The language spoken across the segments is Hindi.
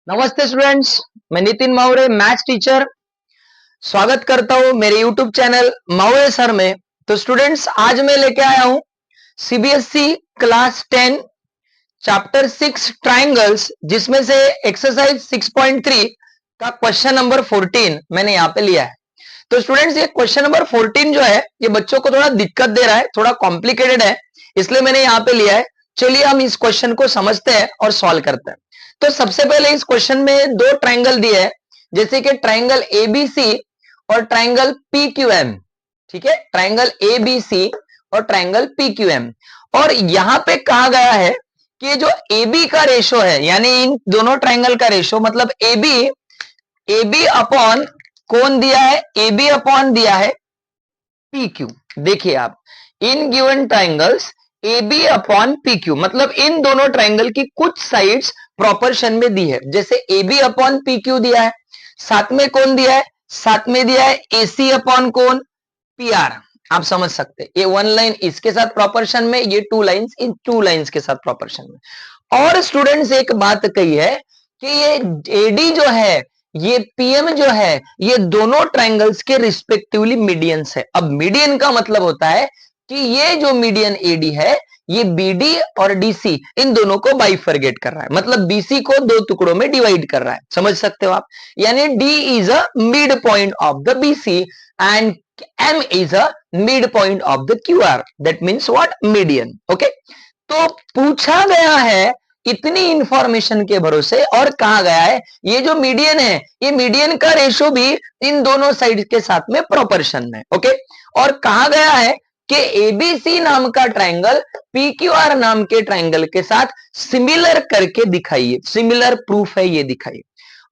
नमस्ते स्टूडेंट्स, मैं नितिन मावरे मैथ्स टीचर स्वागत करता हूं मेरे यूट्यूब चैनल मावरे सर में। तो स्टूडेंट्स, आज मैं लेके आया हूं सीबीएसई क्लास 10 चैप्टर 6 ट्रायंगल्स, जिसमें से एक्सरसाइज 6.3 का क्वेश्चन नंबर 14 मैंने यहां पे लिया है। तो स्टूडेंट्स, ये क्वेश्चन नंबर 14 जो है ये बच्चों को थोड़ा दिक्कत दे रहा है, थोड़ा कॉम्प्लिकेटेड है, इसलिए मैंने यहां पे लिया है। चलिए हम इस क्वेश्चन को समझते हैं और सॉल्व करते हैं। तो सबसे पहले इस क्वेश्चन में दो ट्रायंगल दिए हैं, जैसे कि ट्रायंगल एबीसी और ट्रायंगल पीक्यूएम। ठीक है, ट्रायंगल एबीसी और ट्रायंगल पीक्यूएम। और यहां पे कहा गया है कि जो एबी का रेशो है, यानी इन दोनों ट्रायंगल का रेशो, मतलब एबी एबी अपॉन कौन दिया है, एबी अपॉन दिया है पी क्यू। देखिए आप, in given triangles A B upon P Q, मतलब इन दोनों ट्राइंगल की कुछ साइड्स प्रोपोर्शन में दी है। जैसे A B upon P Q दिया है, साथ में कौन दिया है, साथ में दिया है ए सी अपॉन कौन, पी आर। आप समझ सकते हैं, ये वन लाइन इसके साथ प्रोपोर्शन में, ये two lines in two lines के साथ प्रोपोर्शन में। और स्टूडेंट्स एक बात कही है कि ये एडी जो है, ये पीएम जो है, ये दोनों ट्रायंगल्स के रिस्पेक्टिवली मीडियंस है। अब मीडियन का मतलब होता है कि ये जो मीडियन एडी है, ये बीडी और डीसी इन दोनों को बाइफरगेट कर रहा है, मतलब बीसी को दो टुकड़ों में डिवाइड कर रहा है। समझ सकते हो आप, यानी D is a mid point of the BC and M is a midpoint of the QR. That means what? Median. Okay. तो पूछा गया है इतनी इंफॉर्मेशन के भरोसे, और कहा गया है ये जो मीडियन है, ये मीडियन का रेशो भी इन दोनों साइड के साथ में प्रोपोर्शन में। ओके। और कहा गया है कि एबीसी नाम का ट्रायंगल पीक्यूआर नाम के ट्रायंगल के साथ सिमिलर करके दिखाइए, सिमिलर प्रूफ है ये दिखाइए।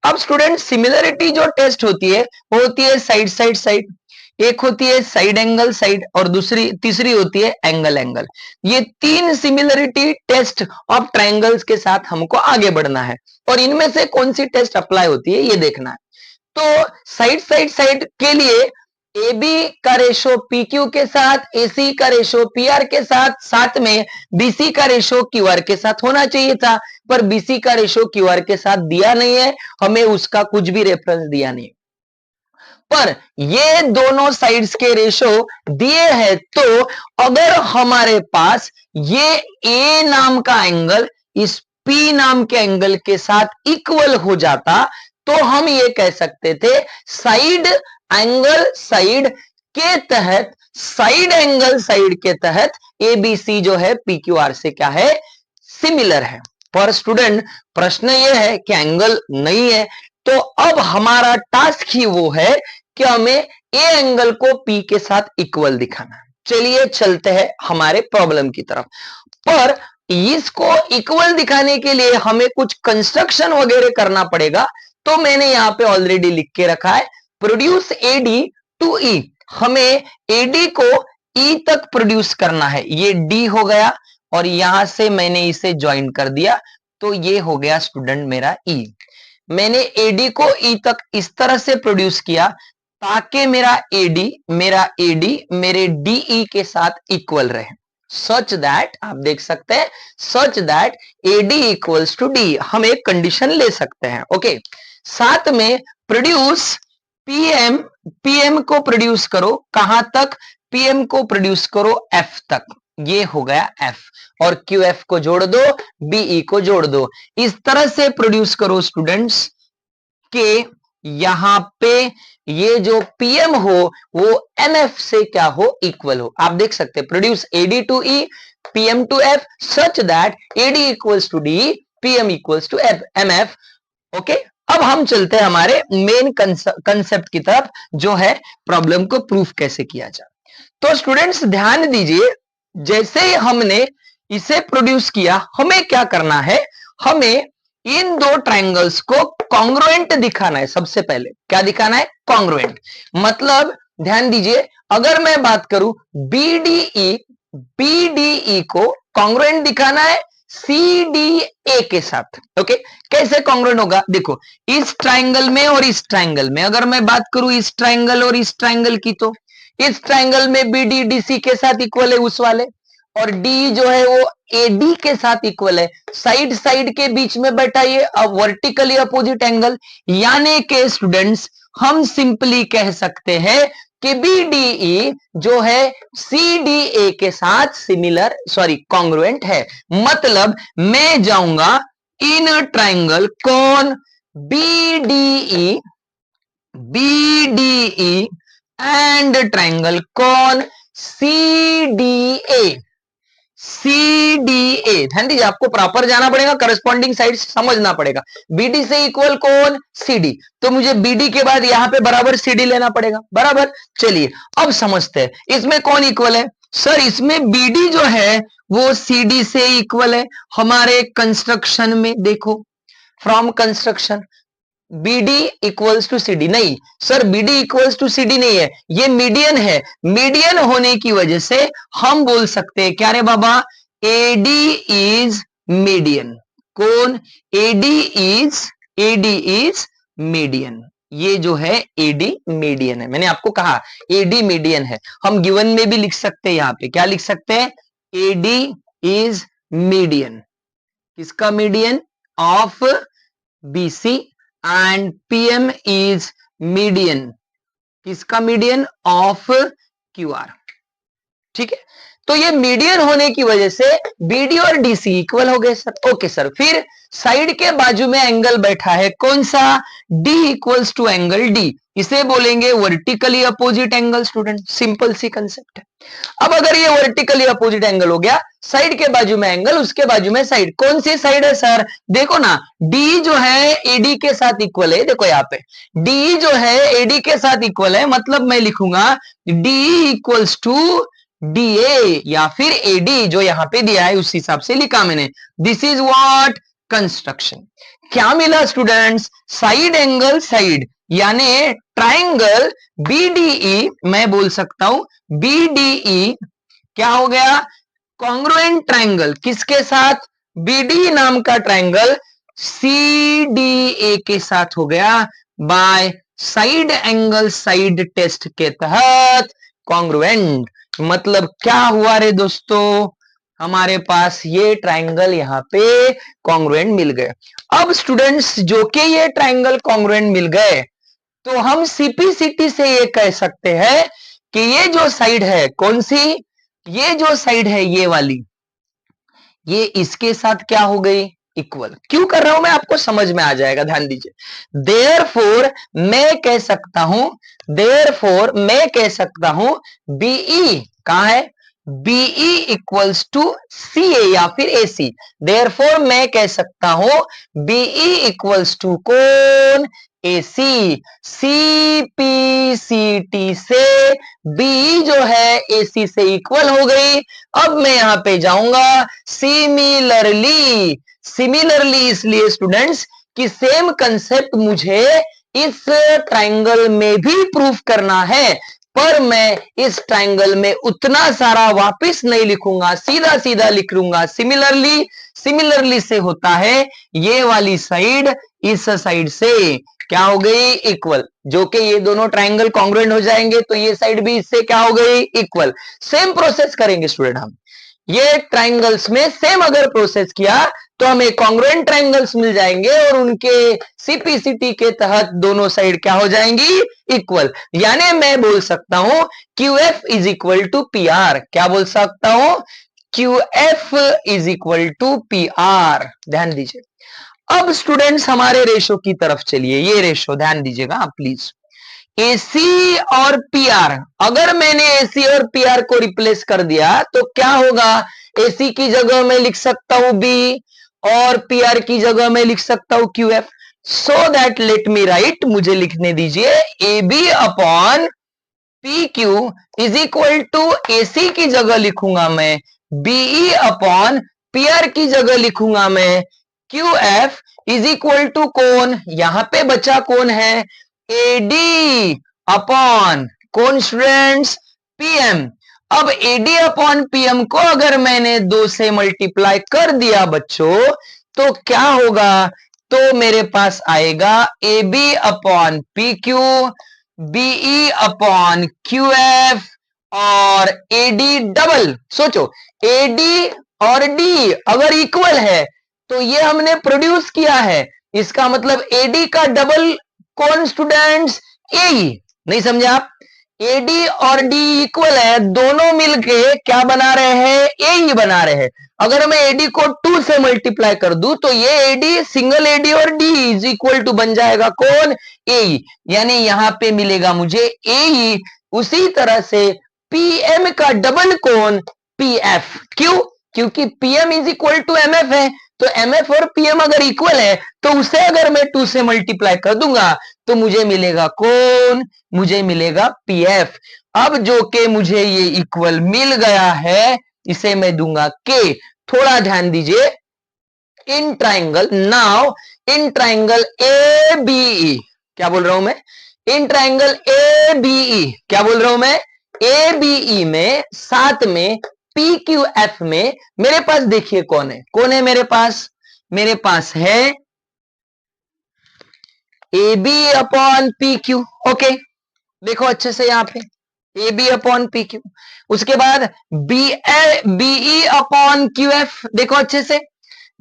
अब स्टूडेंट, सिमिलरिटी जो टेस्ट होती है वो होती है साइड साइड साइड। एक होती है साइड एंगल साइड, और दूसरी तीसरी होती है एंगल एंगल। ये तीन सिमिलरिटी टेस्ट ऑफ ट्रायंगल्स के साथ हमको आगे बढ़ना है, और इनमें से कौन सी टेस्ट अप्लाई होती है ये देखना है। तो साइड साइड साइड के लिए ए बी का रेशो पी क्यू के साथ, ए सी का रेशो पी आर के साथ, साथ में बीसी का रेशो क्यू आर के साथ होना चाहिए था, पर बीसी का रेशो क्यू आर के साथ दिया नहीं है, हमें उसका कुछ भी रेफरेंस दिया नहीं। पर ये दोनों साइड्स के रेशो दिए हैं, तो अगर हमारे पास ये ए नाम का एंगल इस पी नाम के एंगल के साथ इक्वल हो जाता, तो हम ये कह सकते थे साइड एंगल साइड के तहत, साइड एंगल साइड के तहत एबीसी जो है पीक्यूआर से क्या है, सिमिलर है। पर स्टूडेंट, प्रश्न यह है कि एंगल नहीं है, तो अब हमारा टास्क ही वो है कि हमें ए एंगल को पी के साथ इक्वल दिखाना है। चलिए चलते हैं हमारे प्रॉब्लम की तरफ। पर इसको इक्वल दिखाने के लिए हमें कुछ कंस्ट्रक्शन वगैरह करना पड़ेगा, तो मैंने यहां पे ऑलरेडी लिख के रखा है, प्रोड्यूस एडी टू ई। हमें एडी को ई तक प्रोड्यूस करना है, ये डी हो गया, और यहां से मैंने इसे ज्वाइन कर दिया, तो ये हो गया स्टूडेंट मेरा ई। मैंने एडी को ई तक इस तरह से प्रोड्यूस किया ताकि मेरा एडी मेरे डीई के साथ इक्वल रहे, सच दैट, आप देख सकते हैं, such that AD equals to D. हम एक कंडीशन ले सकते हैं। ओके। साथ में प्रोड्यूस पीएम, पीएम को प्रोड्यूस करो कहां तक, पीएम को प्रोड्यूस करो एफ तक, ये हो गया एफ, और क्यू एफ को जोड़ दो, बीई को जोड़ दो। इस तरह से प्रोड्यूस करो स्टूडेंट्स के यहां पे ये जो पीएम हो वो एमएफ से क्या हो, इक्वल हो। आप देख सकते हैं, produce AD to E, PM to F, such that AD equals to D, PM equals to MF. Okay. अब हम चलते हैं हमारे मेन कंसेप्ट की तरफ, जो है प्रॉब्लम को प्रूफ कैसे किया जाए। तो स्टूडेंट्स ध्यान दीजिए, जैसे ही हमने इसे प्रोड्यूस किया, हमें क्या करना है, हमें इन दो ट्रायंगल्स को कॉन्ग्रुएंट दिखाना है। सबसे पहले क्या दिखाना है, कॉन्ग्रुएंट। मतलब ध्यान दीजिए, अगर मैं बात करूं बीडीई को कॉन्ग्रुएंट दिखाना है सीडीए के साथ। ओके। कैसे कॉन्ग्रुएंट होगा, देखो, इस ट्रायंगल में और इस ट्रायंगल में अगर मैं बात करूं इस ट्रायंगल और इस ट्रायंगल की, तो इस ट्रायंगल में बीडी डीसी के साथ इक्वल है उस वाले, और डी जो है वो एडी के साथ इक्वल है, साइड साइड के बीच में बैठा ये वर्टिकली अपोजिट एंगल, यानी के स्टूडेंट्स हम सिंपली कह सकते हैं कि बीडीई जो है सीडीए के साथ सिमिलर कॉन्ग्रुएंट है। मतलब मैं जाऊंगा इन ट्राइंगल कौन बीडीई बीडीई एंड ट्राइंगल कौन सीडीए सीडीए। ध्यान दीजिए, आपको प्रॉपर जाना पड़ेगा, करस्पॉन्डिंग साइड समझना पड़ेगा। बीडी से इक्वल कौन सीडी, तो मुझे बीडी के बाद यहां पे बराबर सीडी लेना पड़ेगा, बराबर। चलिए अब समझते हैं इसमें कौन इक्वल है। सर इसमें बीडी जो है वो सीडी से इक्वल है। हमारे कंस्ट्रक्शन में देखो, from construction BD equals to CD, नहीं sir BD equals to CD नहीं है, ये मीडियन है। मीडियन होने की वजह से हम बोल सकते हैं क्या रे बाबा, एडी इज मीडियन। कौन, एडी इज मीडियन। ये जो है एडी मीडियन है, मैंने आपको कहा एडी मीडियन है। हम गिवन में भी लिख सकते हैं, यहां पे क्या लिख सकते हैं, एडी इज मीडियन। किसका median, of BC, and PM is median, किसका मीडियन, ऑफ क्यूआर। ठीक है, तो ये मीडियन होने की वजह से बीडी और डीसी इक्वल हो गए सर। ओके सर, फिर साइड के बाजू में एंगल बैठा है कौन सा, D equals to angle D, इसे बोलेंगे vertically opposite angle. Student simple सी कंसेप्ट है। अब अगर ये वर्टिकली अपोजिट एंगल हो गया, साइड के बाजू में एंगल, उसके बाजू में साइड, कौन सी साइड है सर, देखो ना डी जो है एडी के साथ इक्वल है। देखो यहाँ पे डी जो है एडी के साथ इक्वल है, मतलब मैं लिखूंगा डी इक्वल्स टू डीए या फिर एडी, जो यहां पे दिया है उस हिसाब से लिखा मैंने। This is what, construction. क्या मिला स्टूडेंट्स, साइड एंगल साइड, यानी ट्राइंगल बीडीई, मैं बोल सकता हूं बीडीई क्या हो गया, कॉन्ग्रुएंट ट्राइंगल, किसके साथ, बीडी नाम का ट्राइंगल सीडीए के साथ हो गया, by side angle side test के तहत कॉन्ग्रुएंट। मतलब क्या हुआ रे दोस्तों, हमारे पास ये ट्राइंगल यहाँ पे कॉन्ग्रुएंट मिल गए। अब स्टूडेंट्स जो कि ये ट्राइंगल कॉन्ग्रुएंट मिल गए, तो हम सीपीसीटी से ये कह सकते हैं कि ये जो साइड है कौन सी, ये जो साइड है ये वाली, ये इसके साथ क्या हो गई, इक्वल। क्यों कर रहा हूं मैं, आपको समझ में आ जाएगा, ध्यान दीजिए। देयरफॉर मैं कह सकता हूं, देयरफॉर मैं कह सकता हूं बीई कहां है, बीई इक्वल्स टू सी ए या फिर ए सी। देयरफॉर मैं कह सकता हूं बीई इक्वल्स टू कौन, ए सी। सीपीसीटी से बी जो है एसी से इक्वल हो गई। अब मैं यहां पे जाऊंगा सिमिलरली, सिमिलरली इसलिए स्टूडेंट्स कि सेम कंसेप्ट मुझे इस ट्राइंगल में भी प्रूफ करना है, पर मैं इस ट्राइंगल में उतना सारा वापस नहीं लिखूंगा, सीधा सीधा लिख लूंगा सिमिलरली। सिमिलरली से होता है ये वाली साइड इस साइड से क्या हो गई, इक्वल, जो कि ये दोनों ट्राइंगल कॉन्ग्रुएंट हो जाएंगे, तो ये साइड भी इससे क्या हो गई, इक्वल। सेम प्रोसेस करेंगे स्टूडेंट हम, ये ट्राइंगल्स में सेम अगर प्रोसेस किया तो हमें कॉन्ग्रुएंट ट्राइंगल्स मिल जाएंगे और उनके सीपीसीटी के तहत दोनों साइड क्या हो जाएंगी, इक्वल। यानी मैं बोल सकता हूं QF is equal to PR। क्या बोल सकता हूं, QF is equal to PR। ध्यान दीजिए। अब स्टूडेंट्स हमारे रेशो की तरफ चलिए, ये रेशो ध्यान दीजिएगा आप प्लीज। AC और PR, अगर मैंने AC और PR को रिप्लेस कर दिया तो क्या होगा, AC की जगह मैं लिख सकता हूं B और PR की जगह मैं लिख सकता हूं QF। So that let me write, मुझे लिखने दीजिए AB upon PQ is equal to AC की जगह लिखूंगा मैं BE अपॉन PR की जगह लिखूंगा मैं QF इज इक्वल टू कौन, यहां पे बचा कौन है, AD अपॉन कौन स्टूडेंट्स, PM। अब AD अपॉन PM को अगर मैंने 2 से मल्टीप्लाई कर दिया बच्चों, तो क्या होगा, तो मेरे पास आएगा AB upon PQ, BE upon QF और AD डबल। सोचो एडी और डी अगर इक्वल है तो ये हमने प्रोड्यूस किया है, इसका मतलब एडी का डबल कौन स्टूडेंट्स? ए। नहीं समझे आप? एडी और डी इक्वल है, दोनों मिलके क्या बना रहे हैं? ए ही बना रहे हैं। अगर मैं एडी को 2 से मल्टीप्लाई कर दूं तो ये एडी, सिंगल एडी और डी इज इक्वल टू बन जाएगा कौन? ए। यानी यहां पे मिलेगा मुझे ए। उसी तरह से पीएम का डबल कौन? पीएफ। क्यों? क्योंकि PM is equal to MF है, तो एमएफ और पीएम अगर इक्वल है तो उसे अगर मैं 2 से मल्टीप्लाई कर दूंगा तो मुझे मिलेगा कौन? मुझे मिलेगा पीएफ। अब जो के मुझे ये इक्वल मिल गया है इसे मैं दूंगा के। थोड़ा ध्यान दीजिए, in triangle, now in triangle A B, क्या बोल रहा हूं मैं? इन ट्राइंगल ए बी, क्या बोल रहा हूं मैं? ए बी में साथ में पी क्यू एफ में मेरे पास देखिए कौन है? कौन है मेरे पास? मेरे पास है A B upon P Q. Okay, देखो अच्छे से यहां पे A B upon P Q. उसके बाद बीई अपॉन क्यू एफ, देखो अच्छे से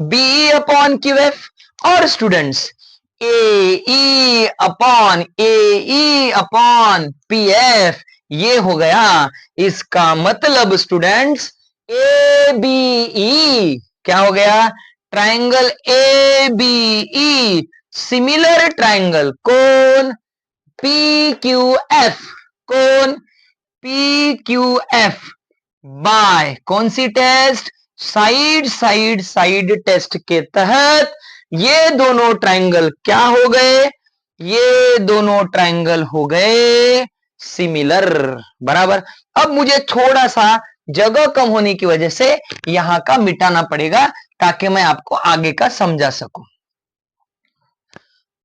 बीई अपॉन क्यू एफ। और students A E upon P F, ये हो गया। इसका मतलब स्टूडेंट्स ए बी ई क्या हो गया? Triangle A B E similar triangle कौन? P Q F. कौन? पी क्यू एफ बाय कौन सी टेस्ट? साइड टेस्ट के तहत ये दोनों ट्राइंगल क्या हो गए? ये दोनों ट्राइंगल हो गए सिमिलर। बराबर। अब मुझे थोड़ा सा जगह कम होने की वजह से यहां का मिटाना पड़ेगा ताकि मैं आपको आगे का समझा सकूं।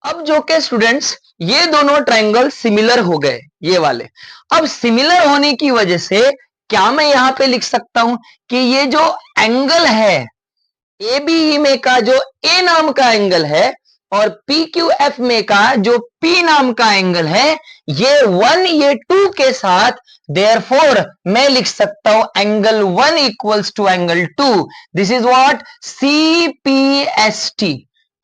अब जो के स्टूडेंट्स ये दोनों ट्राइंगल सिमिलर हो गए, ये वाले। अब सिमिलर होने की वजह से क्या मैं यहां पे लिख सकता हूं कि ये जो एंगल है ए बी में का जो ए नाम का एंगल है और पी क्यू एफ में का जो पी नाम का एंगल है, ये 1 ये 2 के साथ, देयरफॉर मैं लिख सकता हूं angle 1 equals to angle 2। This is what? CPST।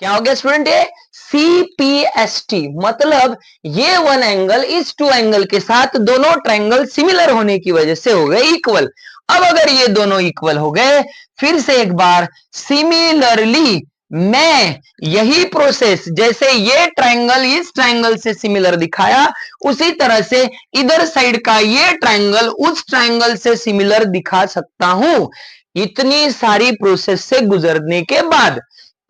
क्या हो गया स्टूडेंट? ये CPST मतलब ये 1 एंगल इस 2 एंगल के साथ दोनों ट्राइंगल सिमिलर होने की वजह से हो गए इक्वल। अब अगर ये दोनों इक्वल हो गए, फिर से एक बार सिमिलरली मैं यही प्रोसेस, जैसे ये ट्राइंगल इस ट्राइंगल से सिमिलर दिखाया, उसी तरह से इधर साइड का ये ट्राइंगल उस ट्राइंगल से सिमिलर दिखा सकता हूं इतनी सारी प्रोसेस से गुजरने के बाद।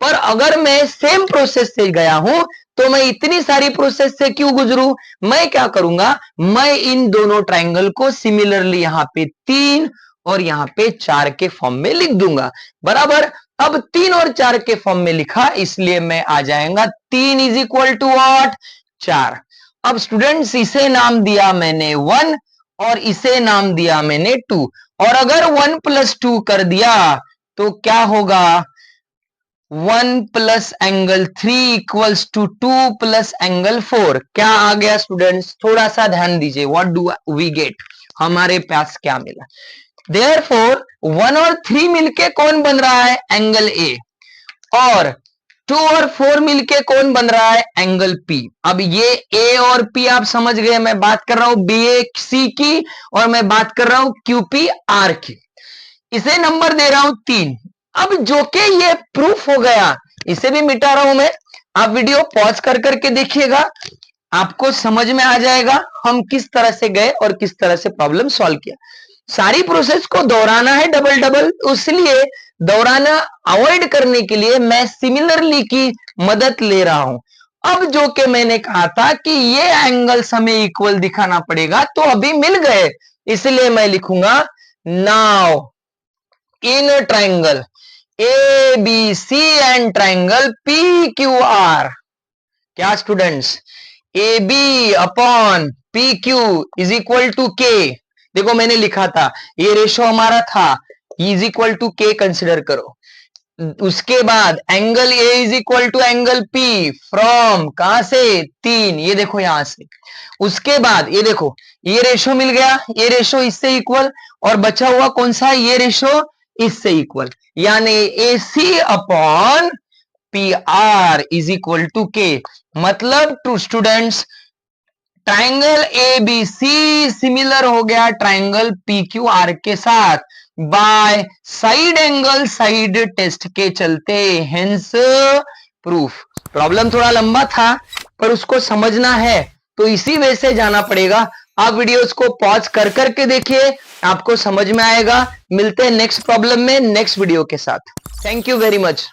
पर अगर मैं सेम प्रोसेस से गया हूं तो मैं इतनी सारी प्रोसेस से क्यों गुजरूं? मैं क्या करूंगा, मैं इन दोनों ट्राइंगल को सिमिलरली यहां पे 3 और यहां पे 4 के फॉर्म में लिख दूंगा। बराबर। अब 3 और 4 के फॉर्म में लिखा इसलिए मैं आ जाएगा 3 इज इक्वल टू व्हाट? 4। अब स्टूडेंट्स इसे नाम दिया मैंने 1 और इसे नाम दिया मैंने 2। और अगर 1 + 2 कर दिया तो क्या होगा? 1 + एंगल 3 इक्वल्स टू 2 + एंगल 4। क्या आ गया स्टूडेंट्स? थोड़ा सा ध्यान दीजिए, व्हाट डू वी गेट? हमारे पास क्या मिला? देयरफॉर 1 और 3 मिलके कौन बन रहा है? Angle A. और 2 और 4 मिलके कौन बन रहा है? Angle P. अब ये ए और पी आप समझ गए, मैं बात कर रहा हूं बी ए सी की और मैं बात कर रहा हूं क्यू पी आर की। इसे नंबर दे रहा हूं 3। अब जो कि ये प्रूफ हो गया, इसे भी मिटा रहा हूं मैं। आप वीडियो पॉज कर करके देखिएगा, आपको समझ में आ जाएगा हम किस तरह से गए और किस तरह से प्रॉब्लम सॉल्व किया। सारी प्रोसेस को दोहराना है डबल डबल, इसलिए दोहराना अवॉइड करने के लिए मैं सिमिलरली की मदद ले रहा हूं। अब जो कि मैंने कहा था कि ये एंगल्स हमें इक्वल दिखाना पड़ेगा, तो अभी मिल गए, इसलिए मैं लिखूंगा now in triangle A B C and triangle P Q R. क्या students? A B upon P Q is equal to K. देखो मैंने लिखा था, ये रेशो हमारा था, is equal to K consider करो। उसके बाद angle A is equal to angle P from कहां से? 3, ये देखो यहां से। उसके बाद ये देखो ये रेशो मिल गया, ये रेशो इससे इक्वल, और बचा हुआ कौन सा है? ये रेशो इससे इक्वल, यानी AC upon PR is equal to K. मतलब to students, triangle ABC similar हो गया ट्राइंगल PQR के साथ by side angle side test के चलते, हेंस प्रूफ। प्रॉब्लम थोड़ा लंबा था पर उसको समझना है तो इसी वे से जाना पड़ेगा। आप वीडियोस को पॉज कर करके देखिए, आपको समझ में आएगा। मिलते हैं नेक्स्ट प्रॉब्लम में नेक्स्ट वीडियो के साथ। Thank you very much.